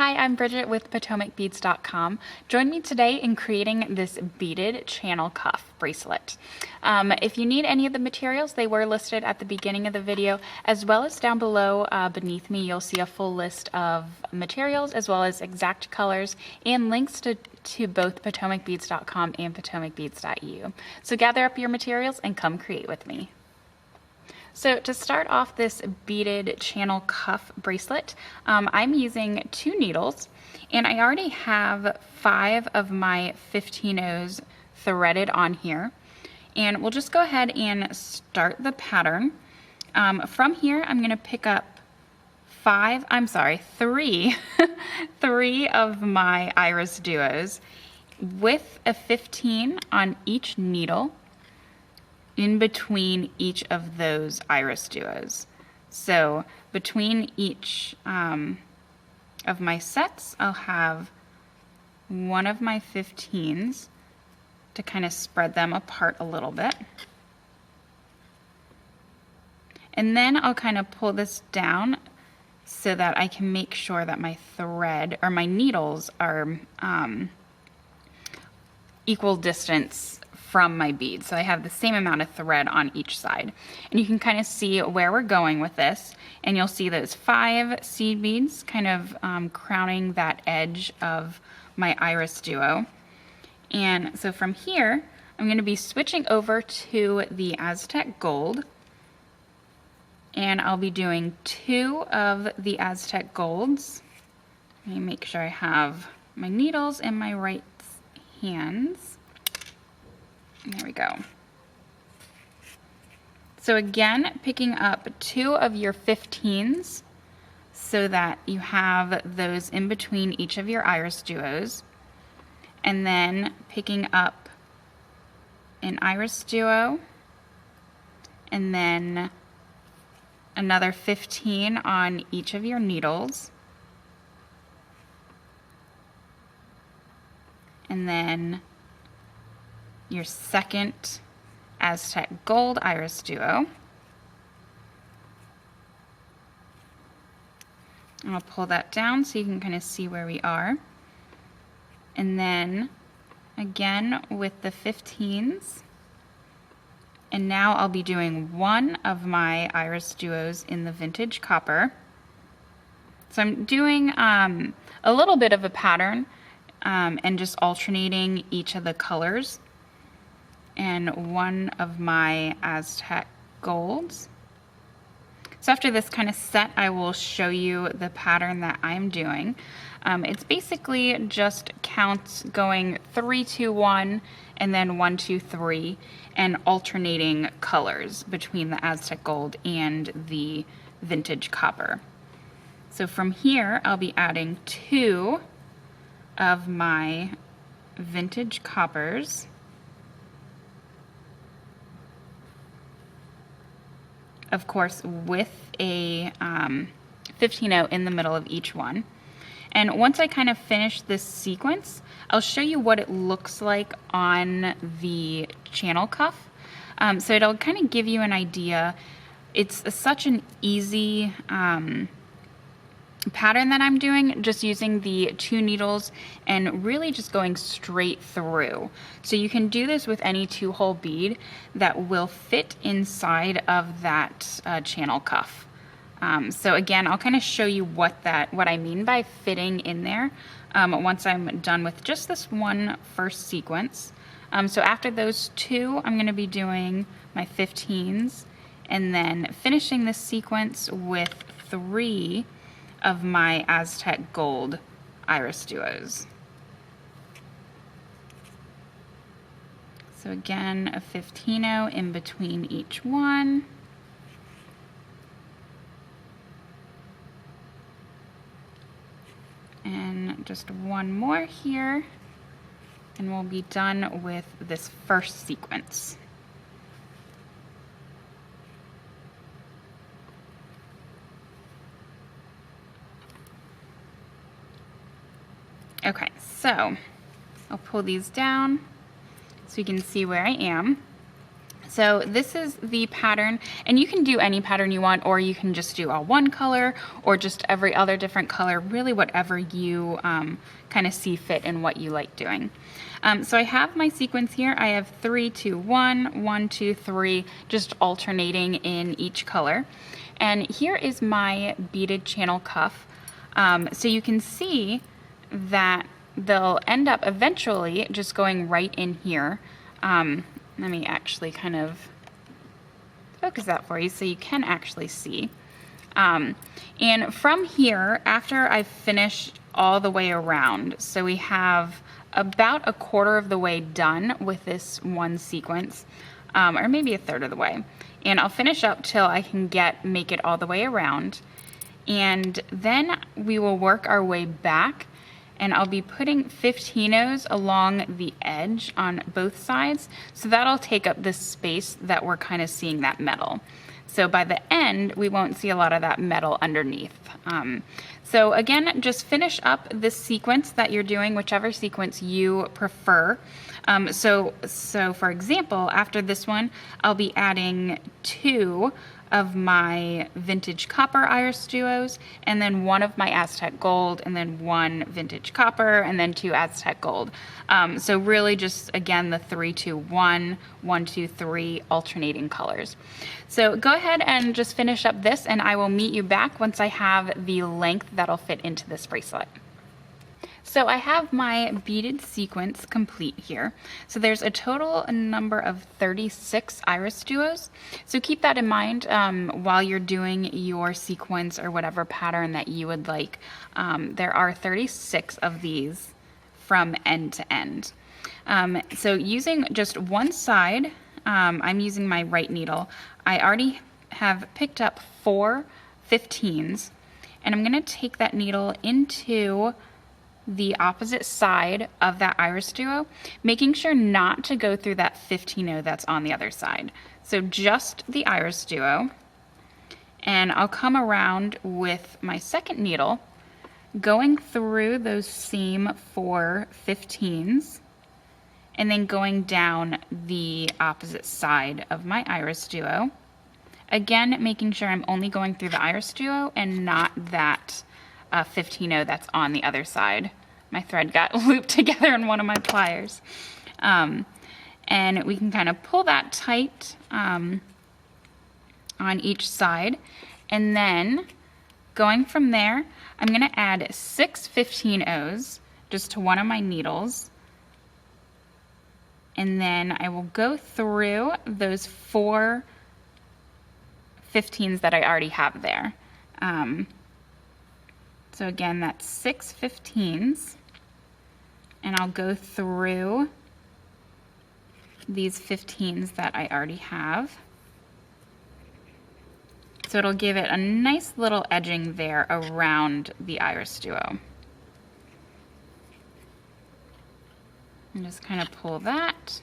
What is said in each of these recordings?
Hi, I'm Bridget with PotomacBeads.com. Join me today in creating this beaded channel cuff bracelet. If you need any of the materials, they were listed at the beginning of the video, as well as down below beneath me, you'll see a full list of materials as well as exact colors and links to both PotomacBeads.com and PotomacBeads.eu. So gather up your materials and come create with me. So to start off this beaded channel cuff bracelet, I'm using 2 needles, and I already have 5 of my 15-0s threaded on here. And we'll just go ahead and start the pattern. From here, I'm going to pick up 3 of my IrisDuos with a 15 on each needle in between each of those IrisDuos. So between each of my sets, I'll have one of my 15s to kind of spread them apart a little bit. And then I'll kind of pull this down so that I can make sure that my thread or my needles are equal distance from my bead. So I have the same amount of thread on each side. And you can kind of see where we're going with this. And you'll see those 5 seed beads kind of crowning that edge of my IrisDuo. And so from here, I'm going to be switching over to the Aztec Gold. And I'll be doing 2 of the Aztec Golds. Let me make sure I have my needles in my right hands. There we go. So again, picking up 2 of your 15s so that you have those in between each of your IrisDuos, and then picking up an IrisDuo, and then another 15 on each of your needles, and then your second Aztec Gold IrisDuo. I'll pull that down so you can kind of see where we are. And then again with the 15s. And now I'll be doing 1 of my IrisDuos in the vintage copper. So I'm doing a little bit of a pattern and just alternating each of the colors. And 1 of my Aztec Golds. So after this kind of set, I will show you the pattern that I'm doing. It's basically just counts going 3, 2, 1, and then 1, 2, 3, and alternating colors between the Aztec Gold and the vintage copper. So from here, I'll be adding 2 of my vintage coppers. Of course, with a 15-0 in the middle of each one. And once I kind of finish this sequence, I'll show you what it looks like on the channel cuff. So it'll kind of give you an idea. It's such an easy pattern that I'm doing, just using the 2 needles and really just going straight through. So you can do this with any 2-hole bead that will fit inside of that channel cuff. So again, I'll kind of show you what I mean by fitting in there once I'm done with just this one first sequence. So after those 2, I'm going to be doing my 15s and then finishing this sequence with 3 of my Aztec Gold IrisDuos. So again, a 15-0 in between each one. And just 1 more here, and we'll be done with this first sequence. Okay, so I'll pull these down so you can see where I am. So this is the pattern, and you can do any pattern you want, or you can just do all one color or just every other different color, really whatever you kind of see fit and what you like doing. So I have my sequence here. I have 3, 2, 1, 1, 2, 3, just alternating in each color. And here is my beaded channel cuff. So you can see that they'll end up eventually just going right in here. Let me actually kind of focus that for you so you can actually see. And from here, after I've finished all the way around, so we have about a quarter of the way done with this one sequence, or maybe a third of the way. And I'll finish up till I can make it all the way around. And then we will work our way back, and I'll be putting 15-ohs along the edge on both sides, so that'll take up this space that we're kind of seeing that metal. So by the end, we won't see a lot of that metal underneath. So again, just finish up this sequence that you're doing, whichever sequence you prefer. So for example, after this one, I'll be adding 2 of my vintage copper IrisDuos, and then 1 of my Aztec gold, and then 1 vintage copper, and then 2 Aztec gold. So really just, again, the 3, 2, 1, 1, 2, 3 alternating colors. So go ahead and just finish up this, and I will meet you back once I have the length that'll fit into this bracelet. So I have my beaded sequence complete here. So there's a total number of 36 IrisDuos. So keep that in mind while you're doing your sequence or whatever pattern that you would like. There are 36 of these from end to end. So using just one side, I'm using my right needle. I already have picked up 4 15s, and I'm gonna take that needle into the opposite side of that IrisDuo, making sure not to go through that 15-oh that's on the other side. So just the IrisDuo, and I'll come around with my second needle, going through those same 4 15s, and then going down the opposite side of my IrisDuo. Again, making sure I'm only going through the IrisDuo and not that 15-oh that's on the other side. My thread got looped together in one of my pliers. And we can kind of pull that tight on each side. And then going from there, I'm gonna add 6 15-ohs just to one of my needles. And then I will go through those 4 15s that I already have there. So again, that's 6 15s, and I'll go through these 15s that I already have. So it'll give it a nice little edging there around the IrisDuo. And just kind of pull that.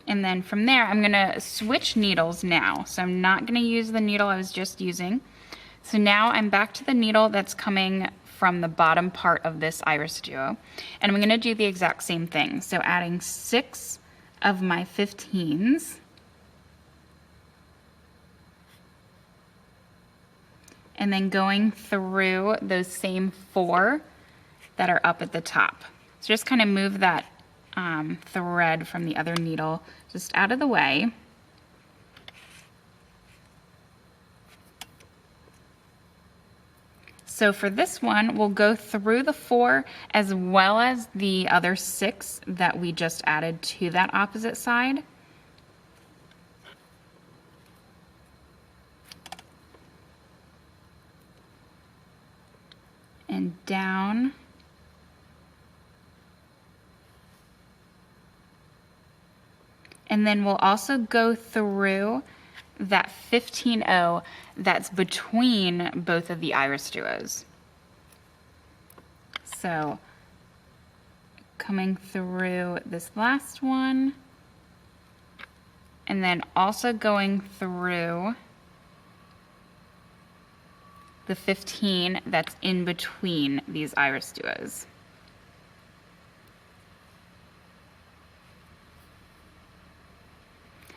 And then from there, I'm gonna switch needles now. So I'm not gonna use the needle I was just using. So now I'm back to the needle that's coming from the bottom part of this IrisDuo. And I'm gonna do the exact same thing. So adding 6 of my 15s. And then going through those same 4 that are up at the top. So just kind of move that thread from the other needle just out of the way. So for this one, we'll go through the 4 as well as the other 6 that we just added to that opposite side. And down. And then we'll also go through that 15-oh that's between both of the IrisDuos. So coming through this last one, and then also going through the 15 that's in between these IrisDuos.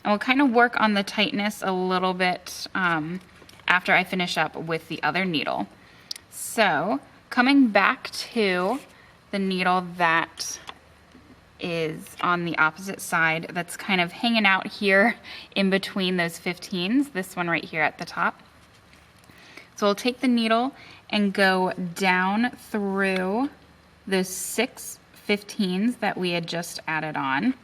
And we'll kind of work on the tightness a little bit after I finish up with the other needle. So coming back to the needle that is on the opposite side, that's kind of hanging out here in between those 15s, this one right here at the top. So we'll take the needle and go down through those 6 15s that we had just added on,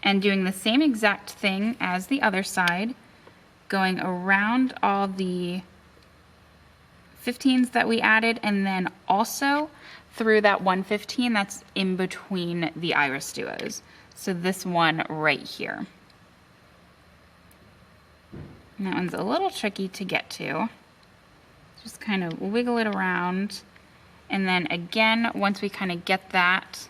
and doing the same exact thing as the other side, going around all the 15s that we added, and then also through that 115 that's in between the IrisDuos. So this one right here. And that one's a little tricky to get to. Just kind of wiggle it around. And then again, once we kind of get that,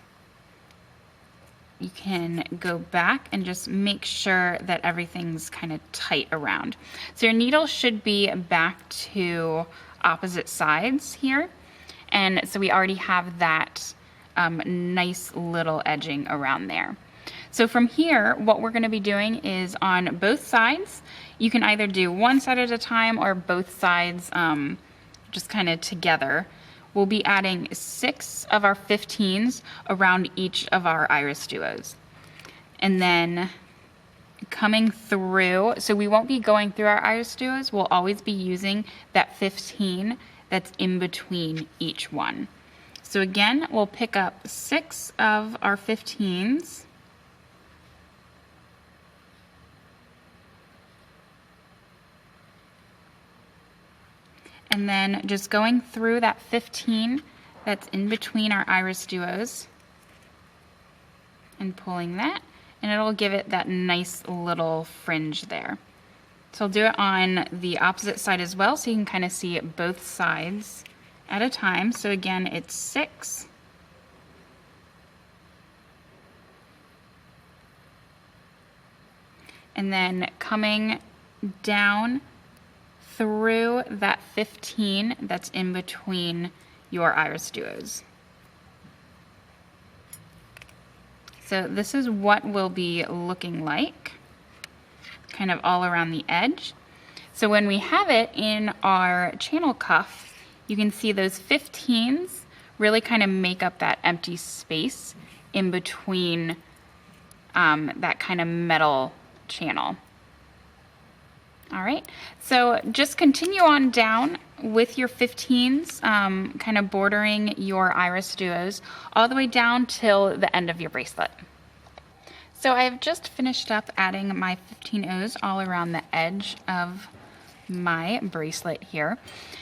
you can go back and just make sure that everything's kind of tight around. So your needle should be back to opposite sides here. And so we already have that nice little edging around there. So from here, what we're going to be doing is on both sides, you can either do one side at a time or both sides just kind of together. We'll be adding 6 of our 15s around each of our IrisDuos. And then coming through, so we won't be going through our IrisDuos, we'll always be using that 15 that's in between each one. So again, we'll pick up 6 of our 15s. And then just going through that 15 that's in between our IrisDuos and pulling that, and it'll give it that nice little fringe there. So I'll do it on the opposite side as well, so you can kind of see both sides at a time. So again, it's 6. And then coming down through that 15 that's in between your IrisDuos. So this is what we'll be looking like, kind of all around the edge. So when we have it in our channel cuff, you can see those 15s really kind of make up that empty space in between that kind of metal channel. All right, so just continue on down with your 15s, kind of bordering your IrisDuos all the way down till the end of your bracelet. So I've just finished up adding my 15 O's all around the edge of my bracelet here.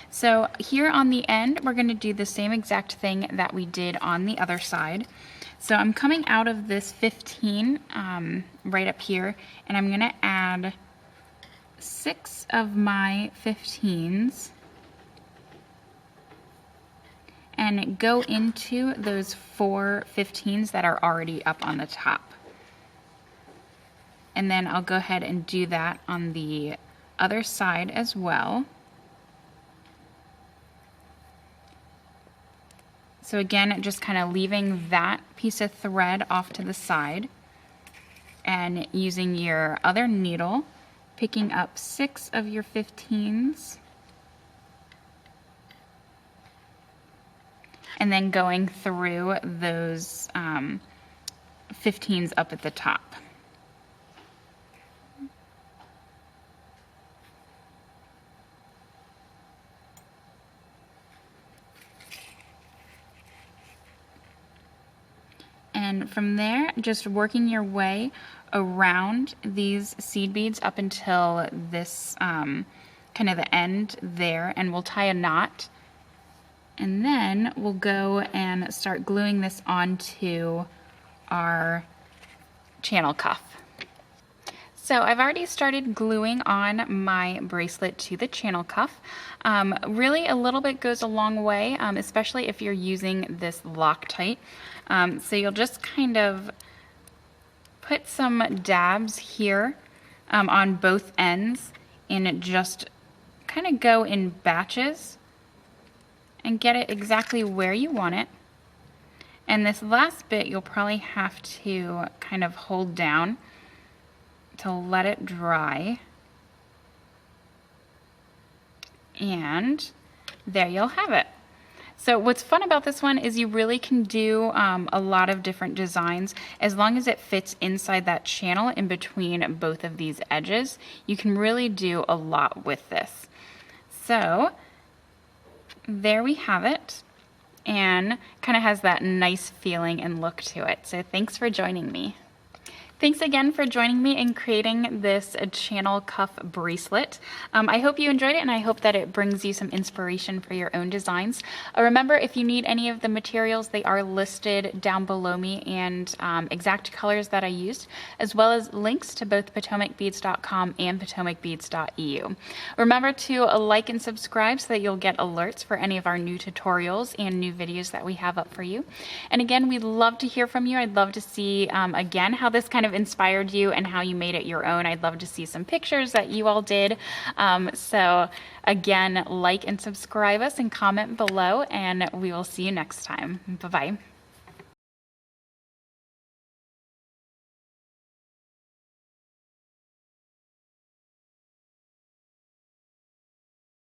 So here on the end, we're going to do the same exact thing that we did on the other side. So I'm coming out of this 15 right up here, and I'm going to add 6 of my 15s and go into those 4 15s that are already up on the top. And then I'll go ahead and do that on the other side as well. So again, just kind of leaving that piece of thread off to the side and using your other needle, picking up 6 of your 15s and then going through those 15s up at the top. And from there, just working your way around these seed beads up until this kind of the end there, and we'll tie a knot, and then we'll go and start gluing this onto our channel cuff. So I've already started gluing on my bracelet to the channel cuff. Really a little bit goes a long way, especially if you're using this Loctite. So you'll just kind of put some dabs here on both ends and just kind of go in batches and get it exactly where you want it. And this last bit you'll probably have to kind of hold down to let it dry. And there you'll have it. So what's fun about this one is you really can do a lot of different designs as long as it fits inside that channel in between both of these edges. You can really do a lot with this. So there we have it, and kind of has that nice feeling and look to it. So thanks for joining me. Thanks again for joining me in creating this channel cuff bracelet. I hope you enjoyed it, and I hope that it brings you some inspiration for your own designs. Remember, if you need any of the materials, they are listed down below me, and exact colors that I used, as well as links to both PotomacBeads.com and PotomacBeads.eu. Remember to like and subscribe so that you'll get alerts for any of our new tutorials and new videos that we have up for you. And again, we'd love to hear from you. I'd love to see, again, how this kind of inspired you and how you made it your own. I'd love to see some pictures that you all did. So again, like and subscribe us and comment below, and we will see you next time. Bye-bye.